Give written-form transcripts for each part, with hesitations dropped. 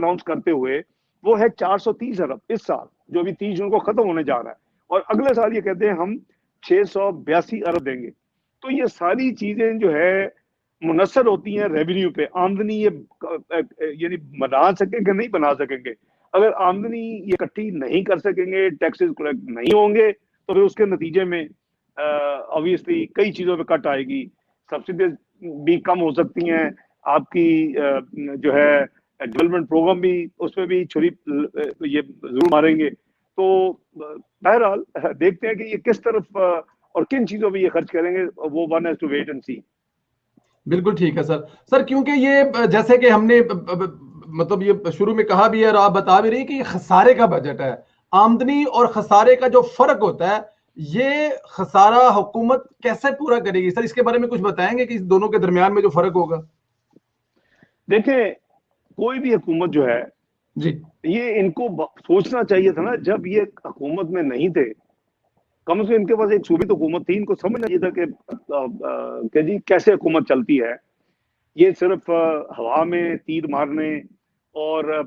Announce करते हुए वो है 430 अरब इस साल, जो अभी 30 जून को खत्म होने जा रहा है, और अगले साल ये कहते हैं हम 682 अरब देंगे। तो ये सारी चीजें जो है मुनसर होती हैं रेवेन्यू पे, आमदनी ये यानी बना सकेंगे नहीं बना सकेंगे। अगर आमदनी ये इकट्ठी नहीं कर सकेंगे, टैक्सेस कलेक्ट नहीं होंगे, तो फिर उसके नतीजे में ऑब्वियसली कई चीजों पे कट आएगी, सब्सिडीज भी कम हो सकती हैं, आपकी जो है डेवलपमेंट प्रोग्राम भी उसमें भी छुरी ये जरूर मारेंगे। तो बहरहाल देखते हैं कि ये किस तरफ और किन चीजों पे ये खर्च करेंगे, वो one has to wait and see. बिल्कुल ठीक है सर, क्योंकि ये जैसे कि हमने मतलब ये शुरू में कहा भी है और आप बता भी रही कि ये खसारे का बजट है, आमदनी और खसारे का जो फर्क होता है, ये खसारा हुकूमत कैसे पूरा करेगी सर? इसके बारे में कुछ बताएंगे कि इस दोनों के दरमियान में जो फर्क होगा? देखें, कोई भी हुकूमत जो है जी, ये इनको सोचना चाहिए था ना, जब ये हुकूमत में नहीं थे, कम से कम इनके पास एक सूबे तो हुकूमत थी, इनको समझना चाहिए था कि जी कैसे हुकूमत चलती है। ये सिर्फ हवा में तीर मारने और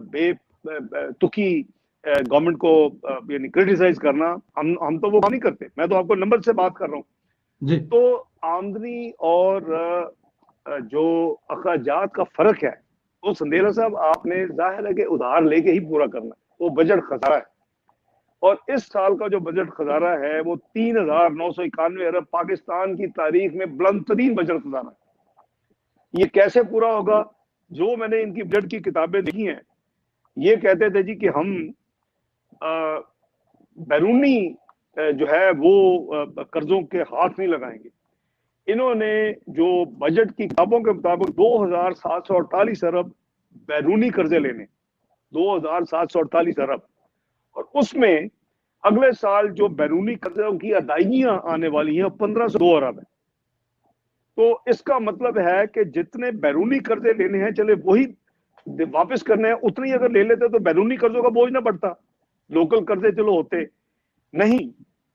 तुकी गवर्नमेंट को यानी क्रिटिसाइज करना, हम तो वो नहीं करते। मैं तो आपको नंबर से बात कर रहा हूँ जी, तो आमदनी और जो अखराजात का फर्क है, वो संदेला साहब आपने जाहिर है कि उधार लेके ही पूरा करना है, वो बजट खसारा है। और इस साल का जो बजट खजाना है वो 3,991 अरब, पाकिस्तान की तारीख में बुलंद तरीन बजट खजाना है। ये कैसे पूरा होगा? जो मैंने इनकी बजट की किताबें देखी हैं, ये कहते थे जी कि हम बैरूनी जो है वो कर्जों के हाथ नहीं लगाएंगे। इन्होंने जो बजट की किताबों के मुताबिक 2,748 अरब बैरूनी कर्जे लेने, 2,748 अरब, और उसमें अगले साल जो बैरूनी कर्जों की अदायगियां आने वाली हैं 1,502 अरब है। तो इसका मतलब है कि जितने बैरूनी कर्जे लेने हैं, चले वही वापस करने हैं, उतने ही अगर ले लेते तो बैरूनी कर्जों का बोझ ना बढ़ता, लोकल कर्जे चलो होते नहीं।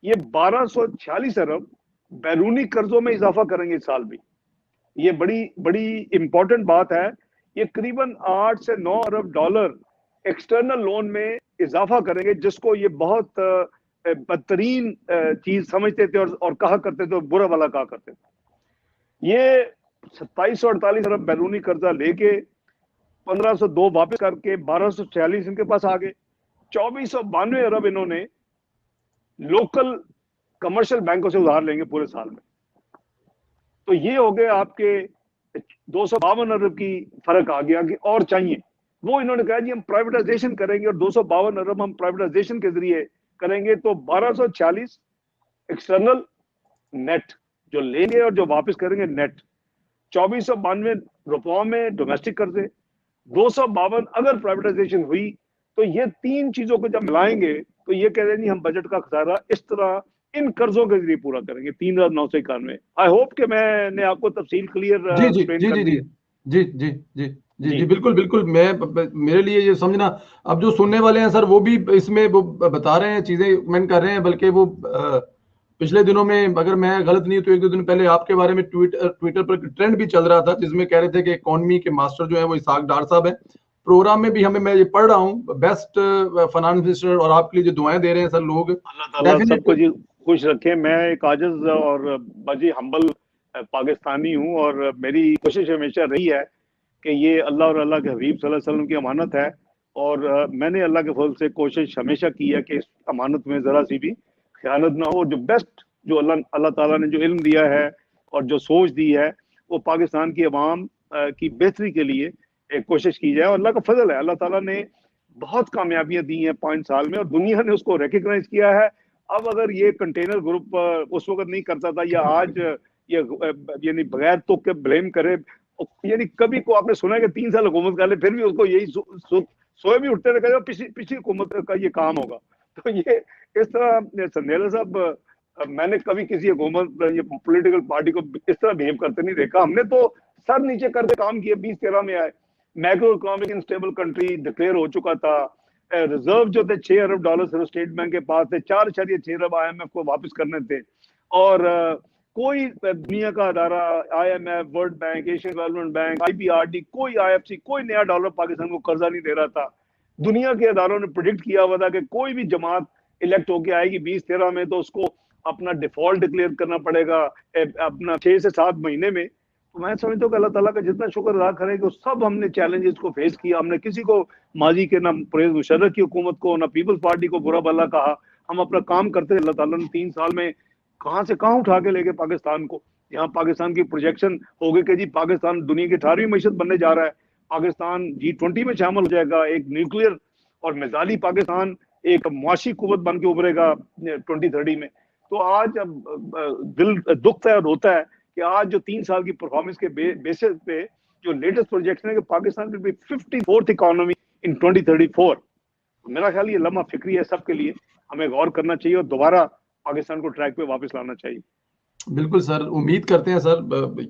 ये 1,246 अरब बैरूनी कर्जों में इजाफा करेंगे इस साल भी। ये बड़ी बड़ी इंपॉर्टेंट बात है। ये करीबन 8 से 9 अरब डॉलर एक्सटर्नल लोन में इजाफा करेंगे, जिसको ये बहुत बदतरीन चीज समझते थे और कहा करते थे, बुरा वाला कहा करते थे। ये 2748 अरब बैरूनी कर्जा लेके 1,502 वापस करके 1,246 इनके पास आ गए। 2,492 अरब इन्होंने लोकल कमर्शियल बैंकों से उधार लेंगे पूरे साल में। तो ये हो गए आपके 252 अरब की फर्क आ गया कि और चाहिए। वो इन्होंने कहा जी हम प्राइवेटाइजेशन करेंगे और 252 अरब हम प्राइवेटाइजेशन के जरिए करेंगे। तो 1,246 एक्सटर्नल नेट जो लेंगे और जो वापस करेंगे नेट, 2,492 रुपयों में डोमेस्टिक कर्जे, 252 अगर प्राइवेटाइजेशन हुई। तो ये तीन चीजों को जब मिलाएंगे तो ये कह रहे हैं हम बजट का खसारा इस तरह इन कर्जों के जरिए पूरा करेंगे 3,991। आई होप कि मैंने आपको तफसील क्लियर जी, जी, एक्सप्लेन जी, कर जी, दी जी, है। जी, जी, जी, जी, जी जी, बिल्कुल, बिल्कुल। मेरे लिए ये समझना, अब जो सुनने वाले हैं सर वो भी इसमें वो बता रहे हैं, चीजें कमेंट कर रहे हैं, बल्कि वो पिछले दिनों में अगर मैं गलत नहीं तो 1-2 दिन पहले आपके बारे में ट्विटर पर ट्रेंड भी चल रहा था, जिसमें कह रहे थे कि इकोनॉमी के मास्टर जो है वो इसहाक डार साहब है। प्रोग्राम में भी मैं ये पढ़ रहा हूँ, बेस्ट फाइनेंस मिनिस्टर, और आपके लिए जो दुआएं दे रहे हैं सर लोग, अल्लाह ताला सबको डेफिनेटली। जी खुश रखे। मैं एक आजिज और बाजी हम्बल पाकिस्तानी हूँ, और मेरी कोशिश हमेशा रही है कि ये अल्लाह और अल्लाह के हबीब सल्लल्लाहु अलैहि वसल्लम की अमानत है। और मैंने अल्लाह के फजल से कोशिश हमेशा की है कि इस अमानत में ज़रा सी भी ख़यानत ना हो। जो बेस्ट जो अल्लाह अल्लाह ताला ने जो इल्म दिया है और जो सोच दी है, वो पाकिस्तान की अवाम की बेहतरी के लिए एक कोशिश की जाए। और अल्लाह का फजल है, अल्लाह ताला ने बहुत कामयाबियां दी हैं 5 साल में और दुनिया ने उसको रिकग्नाइज किया है। अब अगर ये कंटेनर ग्रुप उस वक्त नहीं करता था या आज ये यानी बगैर तो के ब्लेम करे, यानी कभी को आपने सुना है कि 3 साल हुकूमत कर ले फिर भी उसको यही सोए भी उठते रहे पिछली पिछली हुकूमत का ये काम होगा। तो ये इस तरह संदेला साहब, मैंने कभी किसी हुकूमत या पॉलिटिकल पार्टी को इस तरह बिहेव करते नहीं देखा। हमने तो सर नीचे करके काम किए। 2013 में आए, macro economic unstable country declare हो चुका था, रिजर्व जो थे 6 अरब डॉलर सिर्फ स्टेट बैंक के पास थे, 4.6 अरब IMF को वापस करने थे, और کوئی دنیا کا ادارہ IMF, world bank, Asian development bank, IBRD, کوئی IFC, کوئی نیا ڈالر پاکستان کو قرضہ نہیں دے رہا تھا. دنیا کے اداروں نے پریڈکٹ کیا ہوا تھا کہ کوئی بھی جماعت الیکٹ ہو کے آئے گی 2013 میں تو اس کو اپنا ڈیفالٹ ڈکلیئر کرنا پڑے گا اپنا 6 سے 7 مہینے میں. تو میں سمجھتا ہوں کہ اللہ تعالیٰ کا جتنا شکر ادا کریں کہ سب ہم نے چیلنجز کو فیس کیا. ہم نے کسی کو ماضی کے نہ پرویز مشرف کی حکومت کو نہ پیپلز پارٹی کو برا بھلا کہا. ہم اپنا کام کرتے ہیں. اللہ تعالیٰ نے 3 سال میں کہاں سے کہاں اٹھا کے لے گئے پاکستان کو. یہاں پاکستان کی پروجیکشن ہو گئی کہ جی پاکستان دنیا کی 18ویں معیشت بننے جا رہا ہے. پاکستان G20 میں شامل ہو جائے گا. ایک نیوکلیئر اور میزائلی پاکستان ایک معاشی قوت بن کے ابھرے گا 2030 میں. تو آج اب دل دکھتا ہے اور روتا ہے کہ آج جو 3 سال کی پرفارمنس کے بیسس پہ جو لیٹسٹ پروجیکشن ہے کہ Pakistan will be 54th economy in 2034. میرا خیال یہ لمحہ فکری ہے سب کے لیے. ہمیں غور کرنا چاہیے اور دوبارہ پاکستان کو ٹریک پہ واپس لانا چاہیے. بالکل سر, امید کرتے ہیں سر,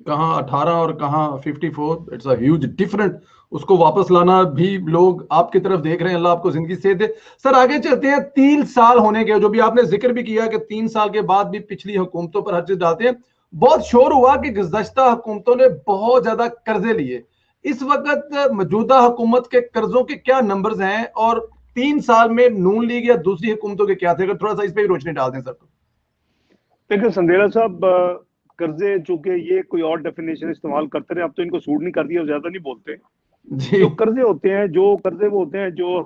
کہاں 18 اور کہاں 54, اٹس اے ہیوج ڈفرنٹ. اس کو واپس لانا بھی لوگ آپ کی طرف دیکھ رہے ہیں. اللہ آپ کو زندگی سے دے. سر آگے چلتے ہیں. 3 سال ہونے کے جو بھی آپ نے ذکر بھی کیا کہ 3 سال کے بعد بھی پچھلی حکومتوں پر ہر چیز ڈالتے ہیں. بہت شور ہوا کہ گزشتہ حکومتوں نے بہت زیادہ قرضے لیے. اس وقت موجودہ حکومت کے قرضوں کے کیا نمبرز ہیں اور 3 سال میں نون لیگ یا دوسری حکومتوں کے کیا تھے؟ اگر تھوڑا سا اس پہ بھی روشنی ڈال دیں سر. دیکھیں سندیلا صاحب, قرضے چونکہ یہ کوئی اور ڈیفینیشن استعمال کرتے رہے, اب تو ان کو سوٹ نہیں کرتی اور زیادہ نہیں بولتے. جی جو قرضے ہوتے ہیں وہ ہوتے ہیں جو